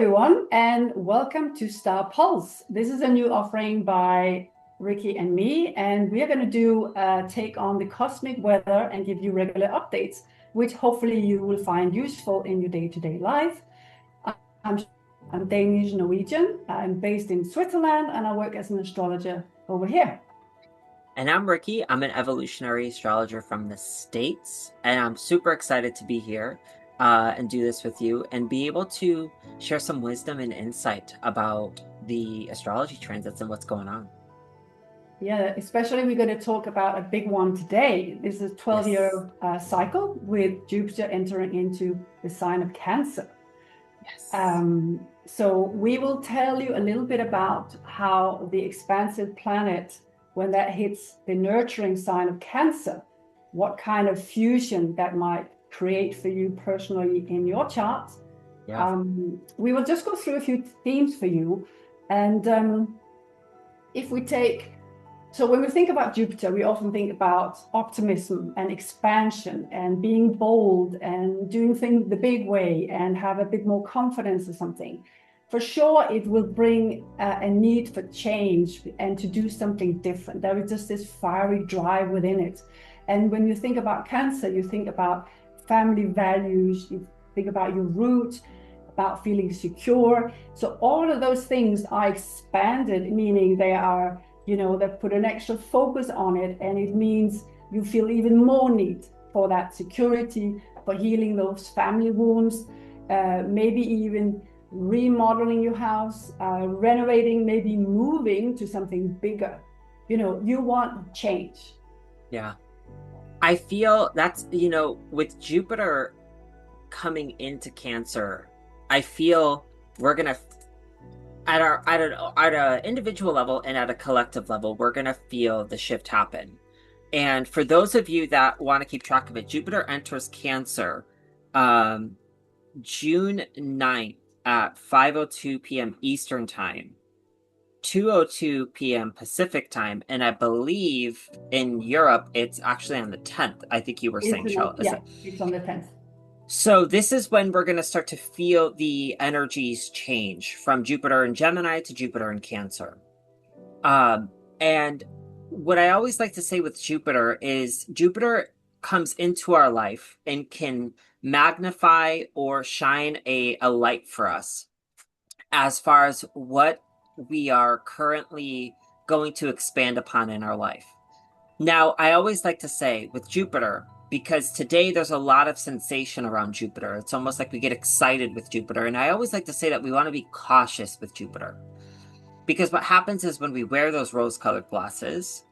everyone, and welcome to Star Pulse. This is a new offering by Ricky and me, and we are going to do a take on the cosmic weather and give you regular updates, which hopefully you will find useful in your day-to-day life. I'm, I'm Danish Norwegian. I'm based in Switzerland, and I work as an astrologer over here. And I'm Ricky. I'm an evolutionary astrologer from the States, and I'm super excited to be here and do this with you and be able to share some wisdom and insight about the astrology transits and what's going on. Yeah, especially we're going to talk about a big one today. This is a 12-year cycle with Jupiter entering into the sign of Cancer. Yes. So we will tell you a little bit about how the expansive planet, when that hits the nurturing sign of Cancer, what kind of fusion that might create for you personally in your chart. Yeah. We will just go through a few themes for you. And if we take, so when we think about Jupiter, we often think about optimism and expansion and being bold and doing things the big way and have a bit more confidence or something. For sure, it will bring a need for change and to do something different. There is just this fiery drive within it. And when you think about Cancer, you think about family values, you think about your roots, about feeling secure. So all of those things are expanded, meaning they are, they've put an extra focus on it, and it means you feel even more need for that security, for healing those family wounds, maybe even remodeling your house, renovating, maybe moving to something bigger. You want change. Yeah. I feel that's, with Jupiter coming into Cancer, I feel we're going to at an individual level and at a collective level, we're going to feel the shift happen. And for those of you that want to keep track of it, Jupiter enters Cancer June 9th at 5:02 p.m. Eastern Time, 2:02 p.m. Pacific Time, and I believe in Europe it's actually on the 10th. I think you were saying, Charlotte. Yeah, it's on the 10th. So this is when we're going to start to feel the energies change from Jupiter in Gemini to Jupiter in Cancer. And what I always like to say with Jupiter is Jupiter comes into our life and can magnify or shine a light for us as far as what we are currently going to expand upon in our life. Now, I always like to say with Jupiter, because today there's a lot of sensation around Jupiter. It's almost like we get excited with Jupiter. And I always like to say that we want to be cautious with Jupiter. Because what happens is when we wear those rose-colored glasses,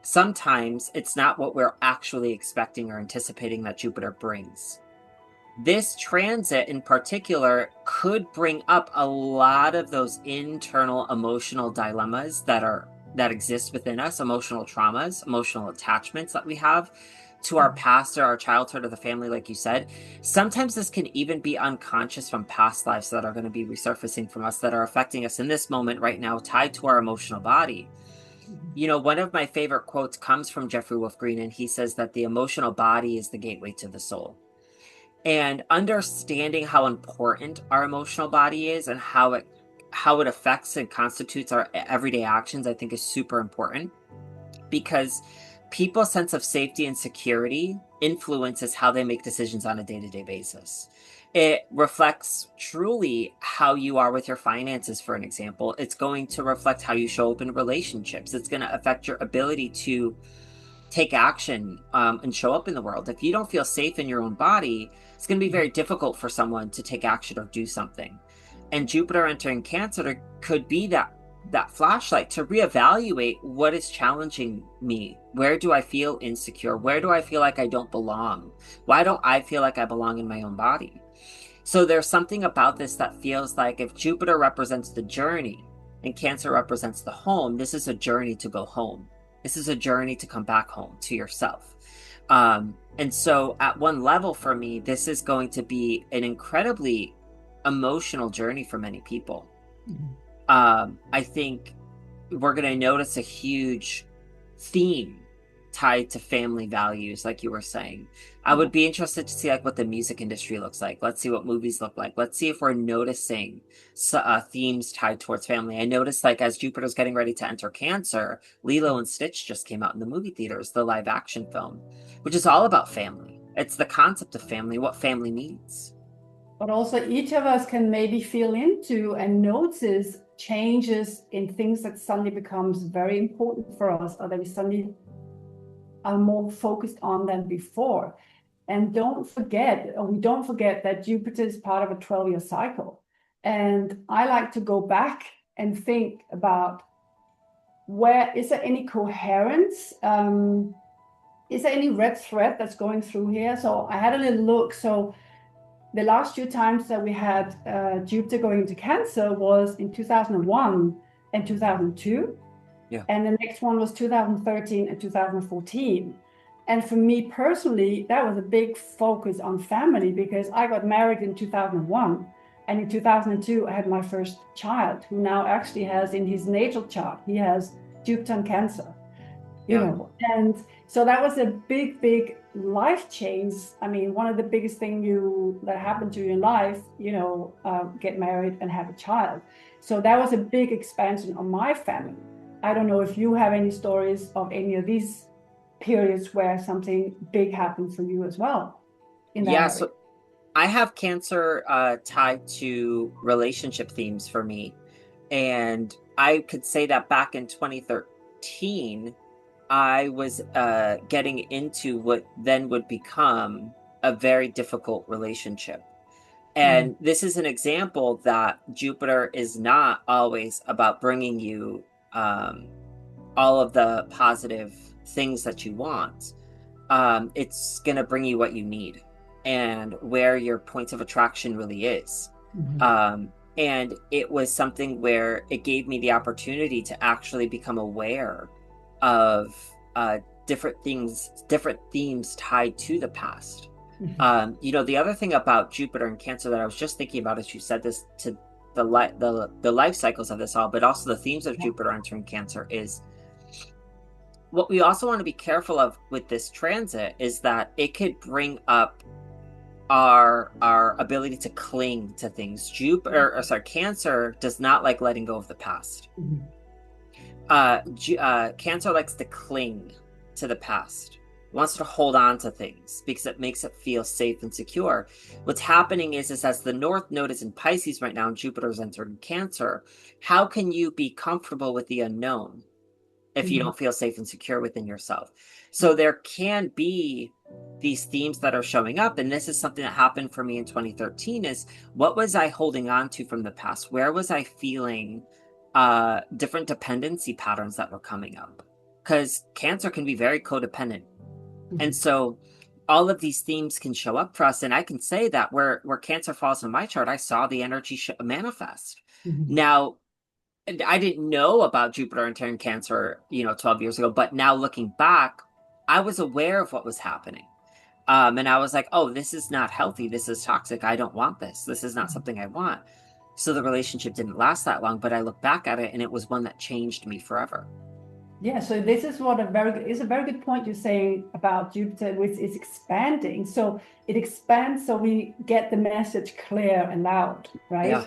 sometimes it's not what we're actually expecting or anticipating that Jupiter brings. This transit in particular could bring up a lot of those internal emotional dilemmas that exist within us, emotional traumas, emotional attachments that we have to our past or our childhood or the family, like you said. Sometimes this can even be unconscious from past lives that are going to be resurfacing from us, that are affecting us in this moment right now, tied to our emotional body. One of my favorite quotes comes from Jeffrey Wolf Green, and he says that the emotional body is the gateway to the soul. And understanding how important our emotional body is and how it affects and constitutes our everyday actions, I think is super important, because people's sense of safety and security influences how they make decisions on a day-to-day basis. It reflects truly how you are with your finances, for an example. It's going to reflect how you show up in relationships. It's going to affect your ability to take action and show up in the world. If you don't feel safe in your own body, it's going to be very difficult for someone to take action or do something. And Jupiter entering Cancer could be that flashlight to reevaluate what is challenging me. Where do I feel insecure? Where do I feel like I don't belong? Why don't I feel like I belong in my own body? So there's something about this that feels like if Jupiter represents the journey and Cancer represents the home, this is a journey to go home. This is a journey to come back home to yourself. And so at one level for me, this is going to be an incredibly emotional journey for many people. I think we're going to notice a huge theme tied to family values, like you were saying. I Yeah. would be interested to see like what the music industry looks like. Let's see what movies look like. Let's see if we're noticing themes tied towards family. I noticed like as Jupiter's getting ready to enter Cancer, Lilo and Stitch just came out in the movie theaters, the live action film, which is all about family. It's the concept of family, what family means. But also each of us can maybe feel into and notice changes in things that suddenly becomes very important for us, or that we suddenly are more focused on than before. And don't forget, or we don't forget, that Jupiter is part of a 12-year cycle. And I like to go back and think about, where is there any coherence? Is there any red thread that's going through here? So I had a little look. So the last few times that we had Jupiter going into Cancer was in 2001 and 2002. Yeah. And the next one was 2013 and 2014. And for me personally, that was a big focus on family, because I got married in 2001. And in 2002, I had my first child, who now actually has in his natal chart, he has Jupiter and Cancer. Yeah. And so that was a big life change. I mean, one of the biggest things that happened to you in life, get married and have a child. So that was a big expansion on my family. I don't know if you have any stories of any of these periods where something big happened for you as well in that Yeah, area. so I have Cancer tied to relationship themes for me. And I could say that back in 2013, I was getting into what then would become a very difficult relationship. Mm. And this is an example that Jupiter is not always about bringing you um, all of the positive things that you want. It's going to bring you what you need and where your points of attraction really is. Mhm. Um, and it was something where it gave me the opportunity to actually become aware of different things, different themes tied to the past. Mhm. The other thing about Jupiter and Cancer that I was just thinking about, as you said this, to the life cycles of this all, but also the themes of Yeah. Jupiter entering Cancer, is what we also want to be careful of with this transit is that it could bring up our ability to cling to things. Cancer does not like letting go of the past. Mhm. Cancer likes to cling to the past, wants to hold on to things because it makes it feel safe and secure. What's happening is as the North Node is in Pisces right now and Jupiter's entered Cancer, how can you be comfortable with the unknown if you Mhm. don't feel safe and secure within yourself? So there can be these themes that are showing up, and this is something that happened for me in 2013. Is what was I holding on to from the past? Where was I feeling different dependency patterns that were coming up? Because Cancer can be very codependent, and Mhm. so all of these themes can show up for us. And I can say that where Cancer falls in my chart, I saw the energy manifest. Mhm. Now, I didn't know about Jupiter entering Cancer, 12 years ago, but now looking back, I was aware of what was happening. And I was like, oh, this is not healthy. This is toxic. I don't want this. This is not something I want. So the relationship didn't last that long, but I look back at it and it was one that changed me forever. Yeah, so this is what is a very good point you're saying about Jupiter, which is expanding. So it expands, so we get the message clear and loud, Yeah. right?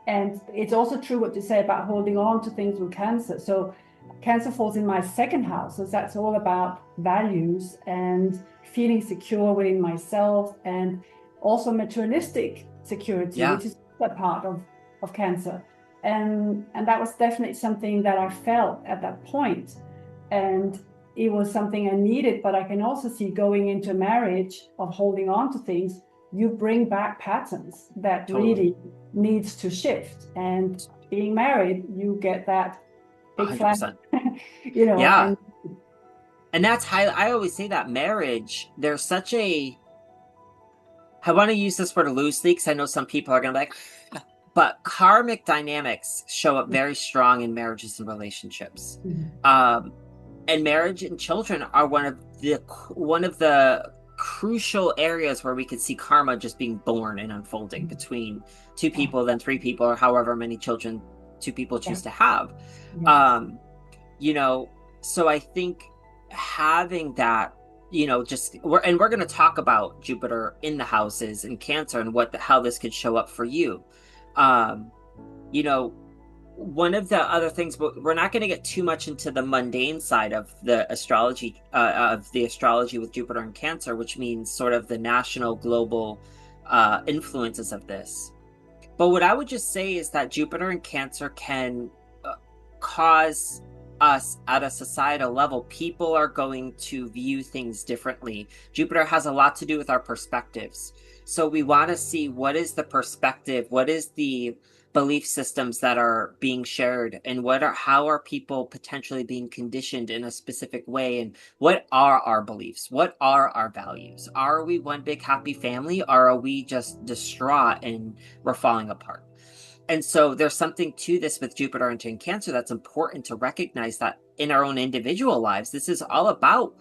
And it's also true what you say about holding on to things with Cancer. So Cancer falls in my second house, so that's all about values and feeling secure within myself, and also materialistic security, Yeah. which is a part of Cancer. And that was definitely something that I felt at that point. And it was something I needed, but I can also see going into marriage of holding on to things, you bring back patterns that Totally. really needs to shift. And being married, you get that big flag, 100%. Yeah. and And that's how I always say that marriage, there's such I want to use this word loosely because I know some people are going to be like, but karmic dynamics show up very strong in marriages and relationships. Um, and marriage and children are one of the crucial areas where we could see karma just being born and unfolding between two yeah, people, then three people, or however many children two people yeah, choose to have. yes. Um, you know, So I think having that, we're going to talk about Jupiter in the houses and Cancer and how this could show up for you. Um, you know, One of the other things, but we're not going to get too much into the mundane side of the astrology with Jupiter and Cancer, which means sort of the national, global influences of this. But what I would just say is that Jupiter and Cancer can cause us at a societal level, people are going to view things differently. Jupiter has a lot to do with our perspectives. So we want to see what is the perspective, what is the belief systems that are being shared, and how are people potentially being conditioned in a specific way, and what are our beliefs, what are our values, are we one big happy family, or are we just distraught and we're falling apart? And so there's something to this with Jupiter entering Cancer that's important to recognize that in our own individual lives, this is all about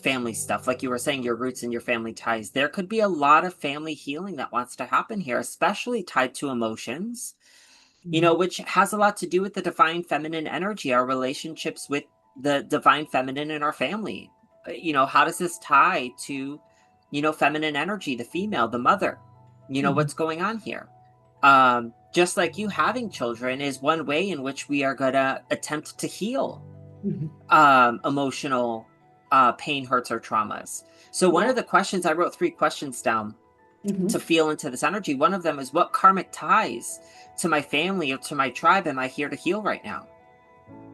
family stuff. Like you were saying, your roots and your family ties. There could be a lot of family healing that wants to happen here, especially tied to emotions, Mhm. which has a lot to do with the divine feminine energy, our relationships with the divine feminine in our family. How does this tie to, feminine energy, the female, the mother? Mhm. What's going on here? Just like you having children is one way in which we are going to attempt to heal Mhm. emotional pain, hurts, or traumas. So one of Yeah. the questions, I wrote 3 questions down to Mhm. feel into this energy. One of them is, what karmic ties to my family or to my tribe am I here to heal right now?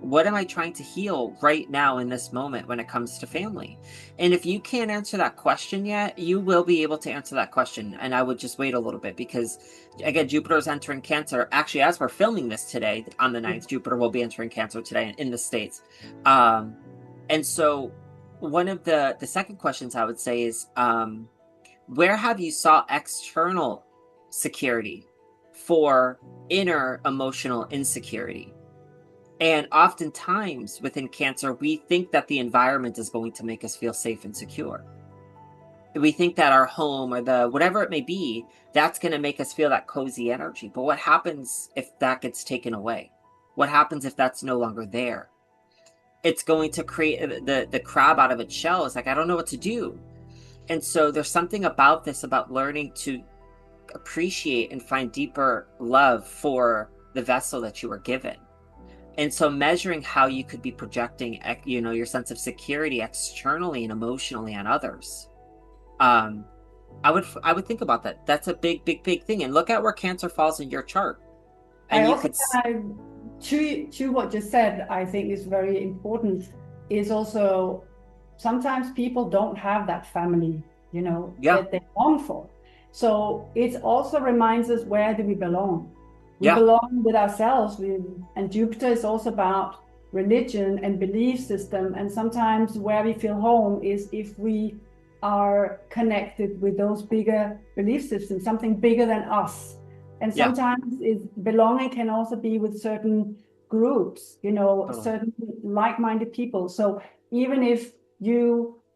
What am I trying to heal right now in this moment when it comes to family? And if you can't answer that question yet, you will be able to answer that question. And I would just wait a little bit because, again, Jupiter is entering Cancer. Actually, as we're filming this today on the 9th, Jupiter will be entering Cancer today in the States. Um, and so, one of the second questions I would say is, where have you sought external security for inner emotional insecurity? And oftentimes within Cancer, we think that the environment is going to make us feel safe and secure. We think that our home or the whatever it may be, that's going to make us feel that cozy energy. But what happens if that gets taken away? What happens if that's no longer there? It's going to create the crab out of its shell. It's like, I don't know what to do. And so there's something about this, about learning to appreciate and find deeper love for the vessel that you were given. And so measuring how you could be projecting, your sense of security externally and emotionally on others. Um, I would think about that. That's a big, big, big thing. And look at where Cancer falls in your chart. I And you also could, to what you said, I think is very important, is also sometimes people don't have that family, yeah, that they long for. So it also reminds us, where do we belong? We yeah, belong with ourselves. And Jupiter is also about religion and belief system. And sometimes where we feel home is if we are connected with those bigger belief systems, something bigger than us. And yeah, sometimes belonging can also be with certain groups, totally. certain like-minded people. So even if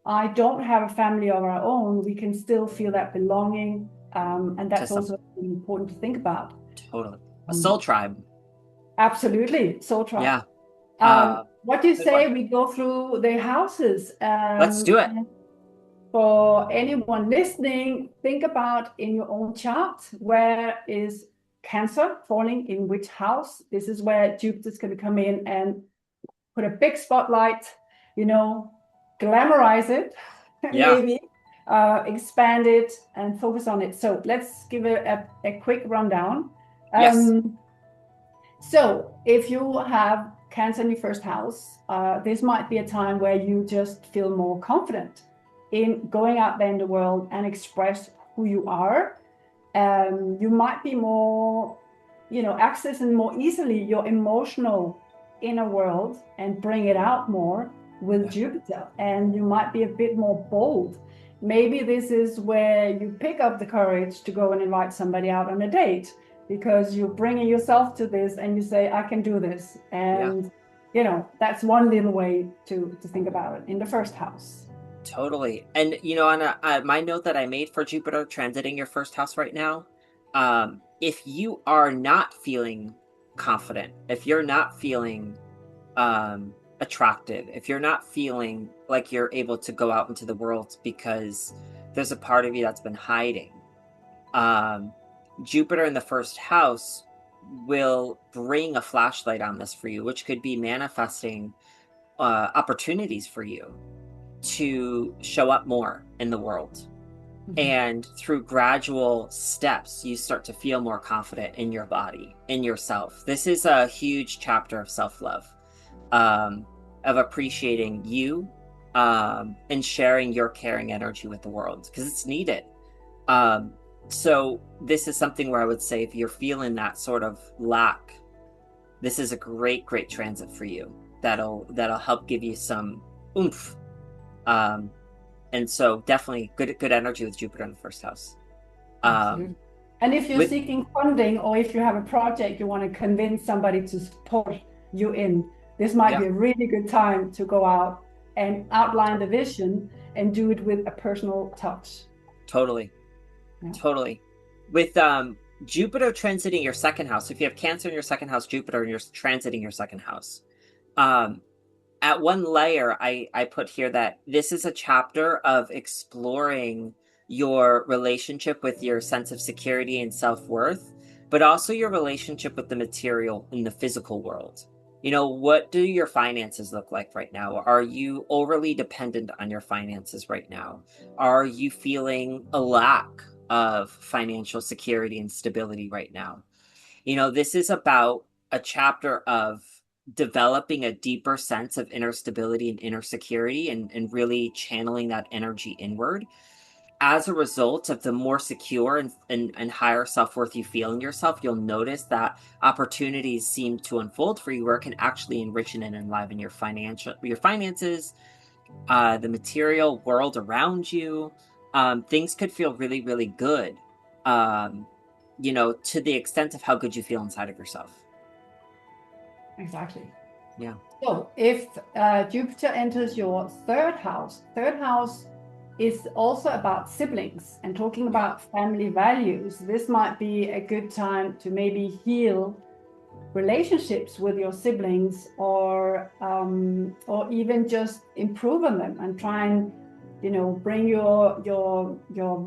I don't have a family of our own, we can still feel that belonging. And To that's some, also important to think about. totally. A soul Um, tribe. Absolutely, soul tribe. Yeah. Uh, What do you Good one. say we go through the houses? Let's do it. And for anyone listening, think about in your own chart, where is Cancer falling in which house? This is where Jupiter's going to come in and put a big spotlight, you know, glamorize it, Yeah. maybe, expand it and focus on it. So let's give a quick rundown. Yes. So if you have Cancer in your first house, this might be a time where you just feel more confident in going out there in the world and express who you are. You might be more, accessing more easily your emotional inner world and bring it out more with Yeah. Jupiter. And you might be a bit more bold. Maybe this is where you pick up the courage to go and invite somebody out on a date, because you're bringing yourself to this and you say, I can do this. Yeah. And, that's one little way to think about it in the first house. Totally. And on my note that I made for Jupiter transiting your first house right now, if you are not feeling confident, if you're not feeling attractive, if you're not feeling like you're able to go out into the world because there's a part of you that's been hiding, um, Jupiter in the first house will bring a flashlight on this for you, which could be manifesting opportunities for you to show up more in the world. And through gradual steps, you start to feel more confident in your body, in yourself. This is a huge chapter of self-love, of appreciating you, and sharing your caring energy with the world, because it's needed. So this is something where I would say, if you're feeling that sort of lack, this is a great, great transit for you. That'll help give you some oomph. And so definitely good energy with Jupiter in the first house. Absolutely. And if you're With seeking funding, or if you have a project you want to convince somebody to support you in, this might be a really good time to go out and outline the vision and do it with a personal touch. Totally. Yeah. Totally. With Jupiter transiting your second house, if you have Cancer in your second house, Jupiter and you're transiting your second house. At one layer, I put here that this is a chapter of exploring your relationship with your sense of security and self-worth, but also your relationship with the material in the physical world. You know, what do your finances look like right now? Are you overly dependent on your finances right now? Are you feeling a lack of financial security and stability right now? You know, this is about a chapter of developing a deeper sense of inner stability and inner security, and really channeling that energy inward. As a result of the more secure and higher self-worth you feel in yourself, you'll notice that opportunities seem to unfold for you where it can actually enrich and enliven your finances, the material world around you. Things could feel really, really good, you know, to the extent of how good you feel inside of yourself. Exactly. Yeah. So if Jupiter enters your third house is also about siblings and talking about family values. This might be a good time to maybe heal relationships with your siblings, or even just improve on them and try and, you know, bring your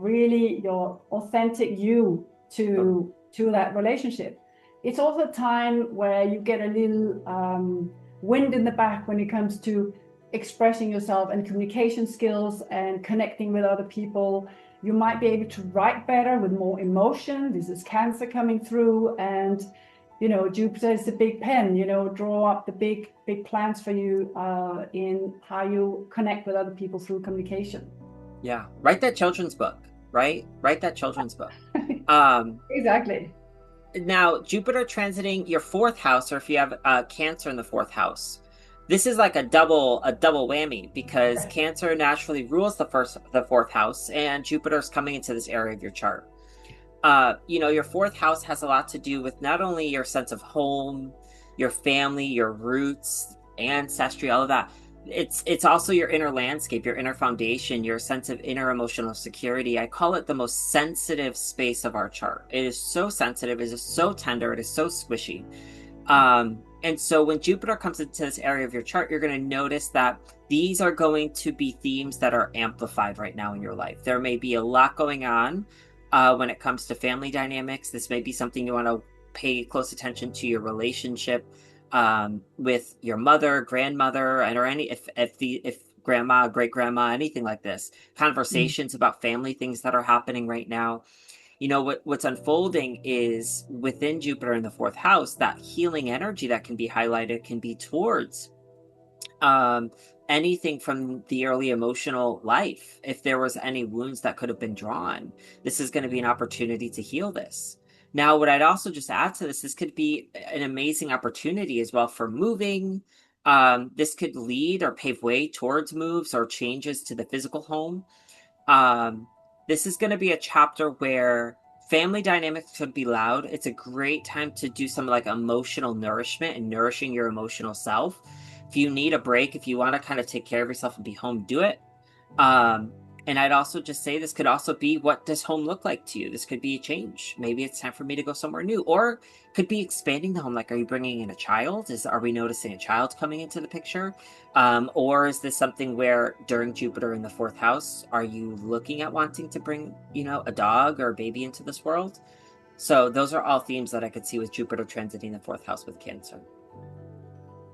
really your authentic you to that relationship. It's also a time where you get a little wind in the back when it comes to expressing yourself and communication skills and connecting with other people. You might be able to write better with more emotion. This is Cancer coming through, and you know, Jupiter is the big pen, you know, draw up the big plans for you in how you connect with other people through communication. Yeah. Write that children's book, right? Write that children's book. Exactly. Now, Jupiter transiting your fourth house, or if you have Cancer in the fourth house, this is like a double whammy, because Cancer naturally rules the fourth house, and Jupiter's coming into this area of your chart. You know, your fourth house has a lot to do with not only your sense of home, your family, your roots, ancestry, all of that. It's also your inner landscape, your inner foundation, your sense of inner emotional security. I call it the most sensitive space of our chart. It is so sensitive, it is so tender, it is so squishy. And so when Jupiter comes into this area of your chart, you're going to notice that these are going to be themes that are amplified right now in your life. There may be a lot going on when it comes to family dynamics. This may be something you want to pay close attention to, your relationship with your mother, grandmother, and or any if grandma, great grandma, anything like this. Conversations about family things that are happening right now. You know, what's unfolding is within Jupiter in the fourth house, that healing energy that can be highlighted can be towards anything from the early emotional life. If there was any wounds that could have been drawn, this is going to be an opportunity to heal this. Now, what I'd also just add to this could be an amazing opportunity as well for moving. This could lead or pave way towards moves or changes to the physical home. This is going to be a chapter where family dynamics could be loud. It's a great time to do some like emotional nourishment and nourishing your emotional self. If you need a break, if you want to kind of take care of yourself and be home, do it. And I'd also just say this could also be, what does home look like to you? This could be a change. Maybe it's time for me to go somewhere new, or could be expanding the home. Like, are you bringing in a child? Are we noticing a child coming into the picture? Or is this something where during Jupiter in the fourth house, are you looking at wanting to bring, a dog or a baby into this world? So those are all themes that I could see with Jupiter transiting the fourth house with Cancer.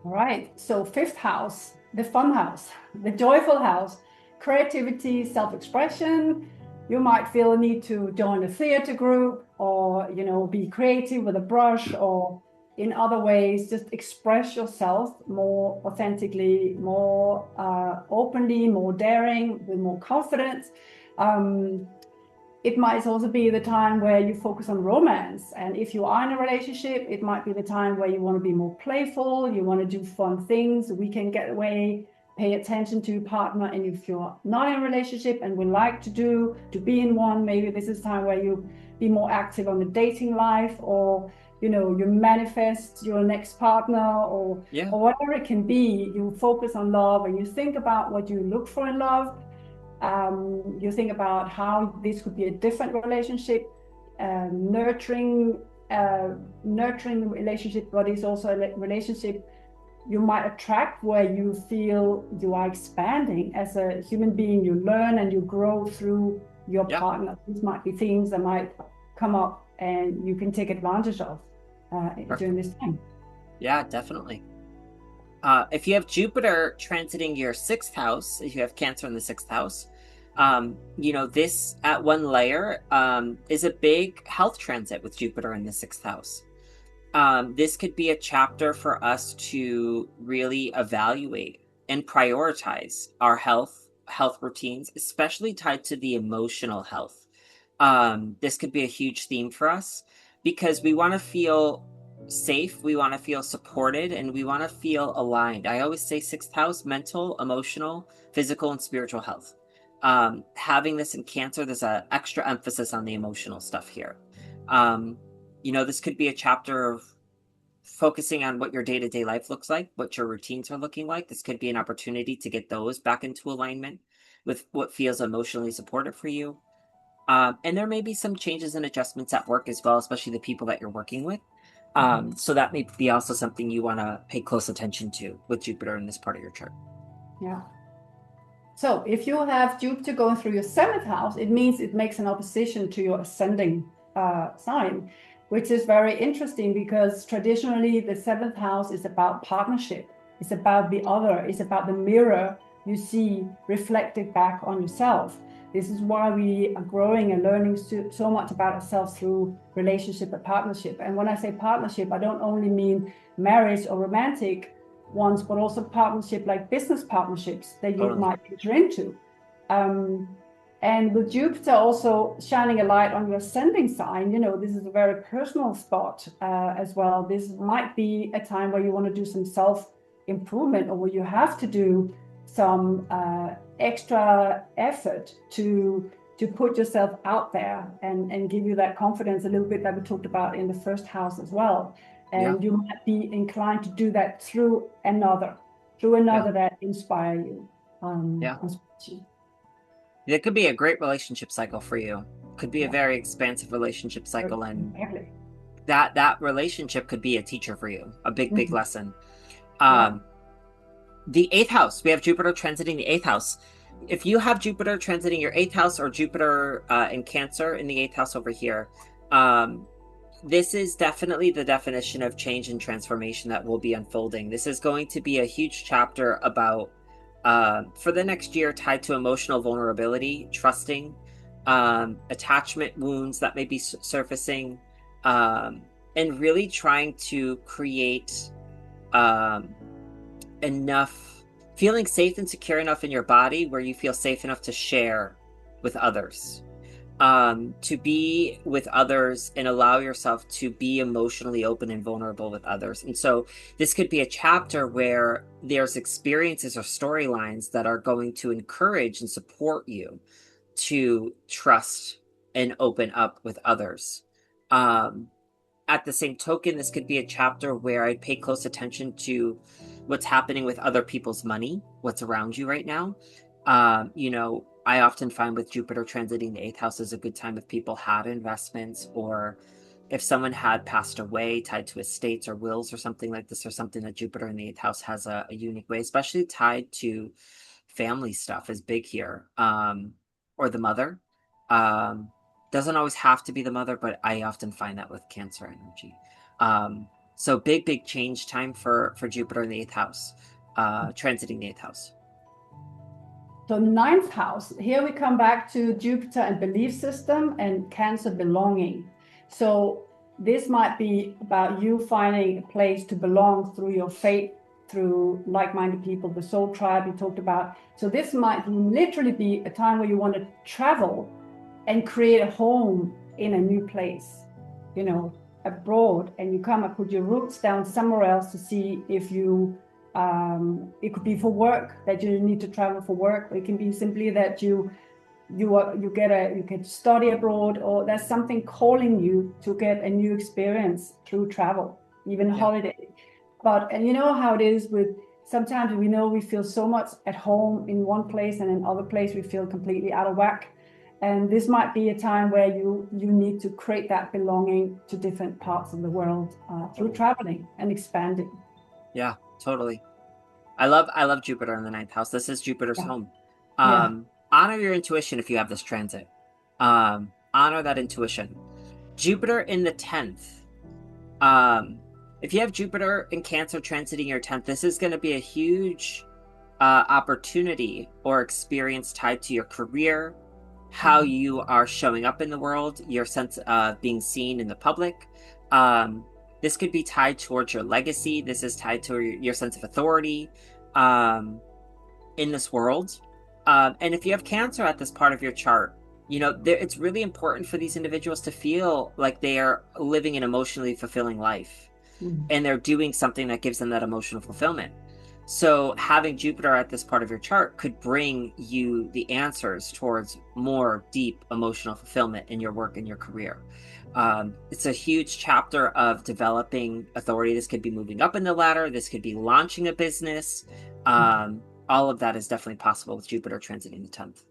All right, so fifth house, the fun house, the joyful house, creativity, self-expression. You might feel a need to join a theater group, or be creative with a brush, or in other ways just express yourself more authentically, more openly, more daring, with more confidence. It might also be the time where you focus on romance. And if you are in a relationship, it might be the time where you want to be more playful, you want to do fun things, weekend getaway, pay attention to your partner. And if you're not in a relationship and would like to be in one, maybe this is time where you be more active on the dating life, or you manifest your next partner, or whatever it can be. You focus on love and you think about what you look for in love. You think about how this could be a different relationship, nurturing relationship, but it's also a relationship you might attract where you feel you are expanding as a human being. You learn and you grow through your partner. These might be things that might come up and you can take advantage of during this time. Yeah, definitely. If you have Jupiter transiting your sixth house, if you have Cancer in the sixth house, this at one layer is a big health transit with Jupiter in the sixth house. This could be a chapter for us to really evaluate and prioritize our health routines, especially tied to the emotional health. This could be a huge theme for us because we want to feel safe, we want to feel supported, and we want to feel aligned. I always say sixth house: mental, emotional, physical, and spiritual health. Having this in Cancer, there's an extra emphasis on the emotional stuff here. This could be a chapter of focusing on what your day-to-day life looks like, what your routines are looking like. This could be an opportunity to get those back into alignment with what feels emotionally supportive for you. And there may be some changes and adjustments at work as well, especially the people that you're working with. So that may be also something you want to pay close attention to with Jupiter in this part of your chart. Yeah. So if you have Jupiter going through your seventh house, it means it makes an opposition to your ascending sign, which is very interesting because traditionally the seventh house is about partnership. It's about the other. It's about the mirror you see reflected back on yourself. This is why we are growing and learning so much about ourselves through relationship and partnership. And when I say partnership, I don't only mean marriage or romantic ones, but also partnership like business partnerships that you might enter into. And with Jupiter also shining a light on your ascending sign, this is a very personal spot as well. This might be a time where you want to do some self-improvement, or where you have to do some extra effort to put yourself out there and give you that confidence a little bit that we talked about in the first house as well. And you might be inclined to do that through another that inspire you. It could be a great relationship cycle for you. Could be a very expansive relationship cycle, and that relationship could be a teacher for you, a big lesson. The eighth house, we have Jupiter transiting the eighth house. If you have Jupiter transiting your eighth house, or Jupiter in Cancer in the eighth house over here, this is definitely the definition of change and transformation that will be unfolding. This is going to be a huge chapter about, for the next year, tied to emotional vulnerability, trusting, attachment wounds that may be surfacing, and really trying to create feeling safe and secure enough in your body where you feel safe enough to share with others. To be with others and allow yourself to be emotionally open and vulnerable with others. And so this could be a chapter where there's experiences or storylines that are going to encourage and support you to trust and open up with others. At the same token, this could be a chapter where I'd pay close attention to what's happening with other people's money, what's around you right now. I often find with Jupiter transiting the eighth house is a good time if people had investments, or if someone had passed away tied to estates or wills or something like this, or something that Jupiter in the eighth house has a unique way, especially tied to family stuff is big here. Or the mother. Um, doesn't always have to be the mother, but I often find that with Cancer energy. So big change time for Jupiter in the eighth house, transiting the eighth house. So ninth house, here we come back to Jupiter and belief system and Cancer belonging. So this might be about you finding a place to belong through your faith, through like-minded people, the soul tribe you talked about. So this might literally be a time where you want to travel and create a home in a new place, you know, abroad, and you come and put your roots down somewhere else to see if you it could be for work, that you need to travel for work. It can be simply that you can study abroad, or there's something calling you to get a new experience through travel, even holiday. And you know how it is with, sometimes we know we feel so much at home in one place, and in other place we feel completely out of whack. And this might be a time where you need to create that belonging to different parts of the world through traveling and expanding. Yeah, totally. I love Jupiter in the ninth house. This is Jupiter's home. Honor your intuition if you have this transit. Honor that intuition. Jupiter in the 10th. If you have Jupiter in Cancer transiting your 10th, this is going to be a huge opportunity or experience tied to your career, how you are showing up in the world, your sense of being seen in the public. This could be tied towards your legacy. This is tied to your sense of authority in this world. And if you have Cancer at this part of your chart, you know, it's really important for these individuals to feel like they are living an emotionally fulfilling life, and they're doing something that gives them that emotional fulfillment. So having Jupiter at this part of your chart could bring you the answers towards more deep emotional fulfillment in your work and your career. It's a huge chapter of developing authority. This could be moving up in the ladder. This could be launching a business. All of that is definitely possible with Jupiter transiting the 10th.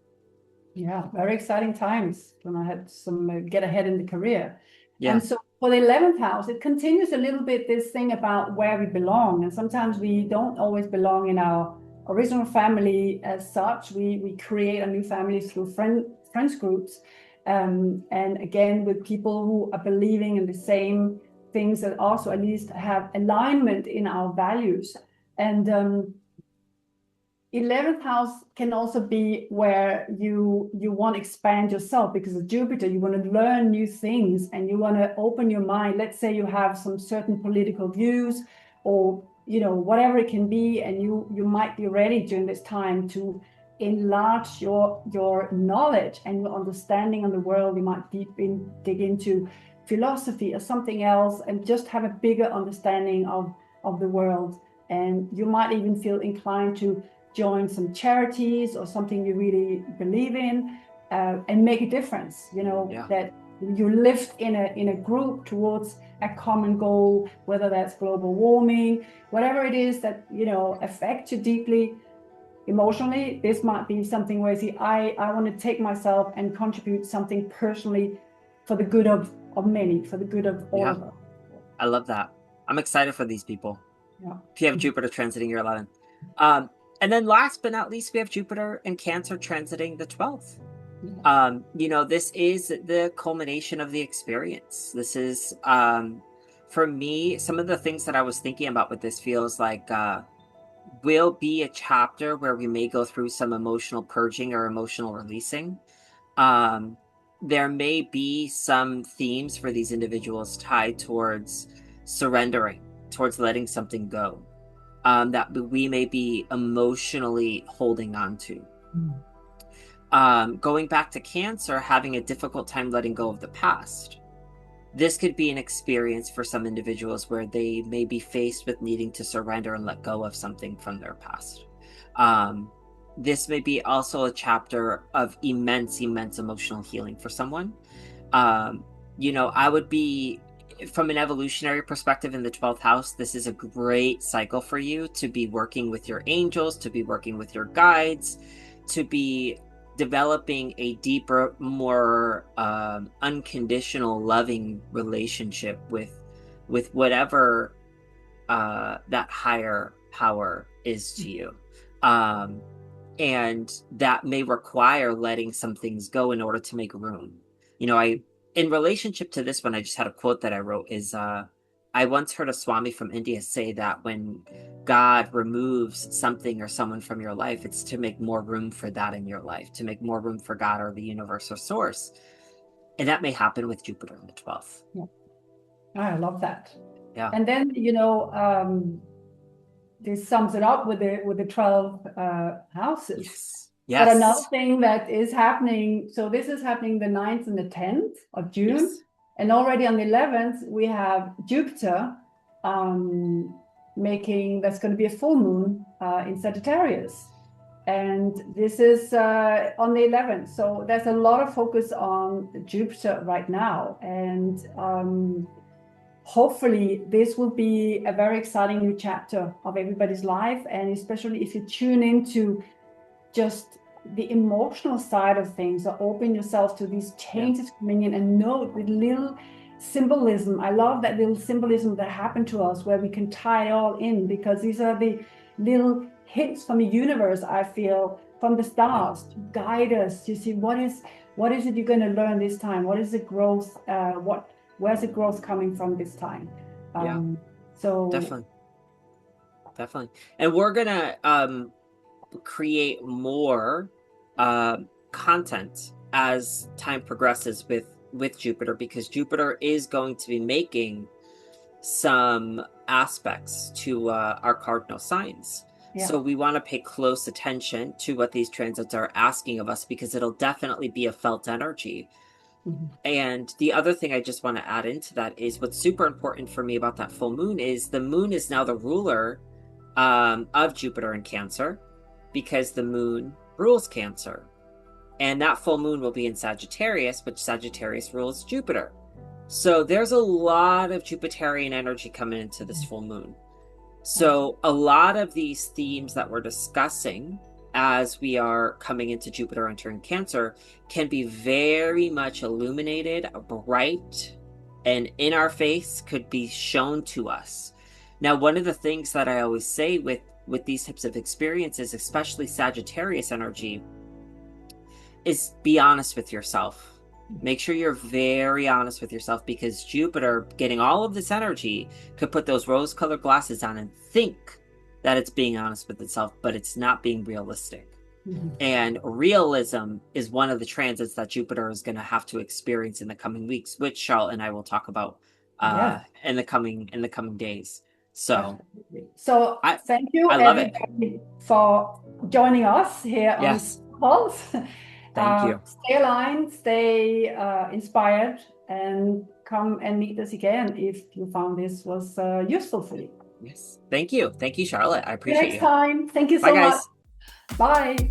Yeah, very exciting times when I had some get ahead in the career. Yeah. And so for the 11th house, it continues a little bit this thing about where we belong. And sometimes we don't always belong in our original family as such. We create a new family through friends groups. And again, with people who are believing in the same things, that also at least have alignment in our values. And 11th house can also be where you want to expand yourself, because of Jupiter, you want to learn new things and you want to open your mind. Let's say you have some certain political views, or you know, whatever it can be, and you might be ready during this time to enlarge your knowledge and your understanding of the world. You might dig into philosophy or something else, and just have a bigger understanding of the world. And you might even feel inclined to join some charities or something you really believe in, and make a difference, you know, that you lift in a group towards a common goal, whether that's global warming, whatever it is that, you know, affects you deeply emotionally. This might be something where you see, I want to take myself and contribute something personally for the good of many, for the good of all of us. I love that. I'm excited for these people. If you have Jupiter transiting your 11th. And then last but not least, we have Jupiter and Cancer transiting the 12th. You know, this is the culmination of the experience. This is, for me, some of the things that I was thinking about with this feels like will be a chapter where we may go through some emotional purging or emotional releasing. There may be some themes for these individuals tied towards surrendering, towards letting something go. That we may be emotionally holding on to. Going back to Cancer, having a difficult time letting go of the past. This could be an experience for some individuals where they may be faced with needing to surrender and let go of something from their past. This may be also a chapter of immense emotional healing for someone. You know, I would be, from an evolutionary perspective in the 12th house, this is a great cycle for you to be working with your angels, to be working with your guides, to be developing a deeper, more unconditional, loving relationship with whatever that higher power is to you. And that may require letting some things go in order to make room. You know, in relationship to this one, I just had a quote that I wrote is I once heard a Swami from India say that when God removes something or someone from your life, it's to make more room for that in your life, to make more room for God or the universe or source. And that may happen with Jupiter in the 12th. Yeah. I love that. Yeah. And then, this sums it up with the 12 houses. Yes. But Yes. another thing that is happening, so this is happening the 9th and the 10th of June. Yes. And already on the 11th, we have Jupiter that's going to be a full moon in Sagittarius. And this is on the 11th. So there's a lot of focus on Jupiter right now. And hopefully this will be a very exciting new chapter of everybody's life. And especially if you tune into just the emotional side of things, or open yourself to these changes coming in, and note with little symbolism. I love that little symbolism that happened to us, where we can tie it all in, because these are the little hints from the universe, I feel, from the stars to guide us. You see, what is it you're going to learn this time? What is the growth? Where's the growth coming from this time? So definitely. And we're gonna create more content as time progresses with Jupiter, because Jupiter is going to be making some aspects to our cardinal signs. So we want to pay close attention to what these transits are asking of us, because it'll definitely be a felt energy. And the other thing I just want to add into that is what's super important for me about that full moon is the moon is now the ruler of Jupiter in Cancer, because the moon rules Cancer. And that full moon will be in Sagittarius, which Sagittarius rules Jupiter. So there's a lot of Jupiterian energy coming into this full moon. So a lot of these themes that we're discussing as we are coming into Jupiter entering Cancer can be very much illuminated, bright, and in our face, could be shown to us. Now, one of the things that I always say with these types of experiences, especially Sagittarius energy, is be honest with yourself. Make sure you're very honest with yourself, because Jupiter, getting all of this energy, could put those rose-colored glasses on and think that it's being honest with itself, but it's not being realistic. And realism is one of the transits that Jupiter is going to have to experience in the coming weeks, which Charlotte and I will talk about in the coming days. So thank you, I love everybody, for joining us here on Pulse. Thank you. Stay aligned, stay inspired, and come and meet us again if you found this was useful for you. Yes. Thank you. Thank you, Charlotte. I appreciate you. Next time. Thank you so much. Bye.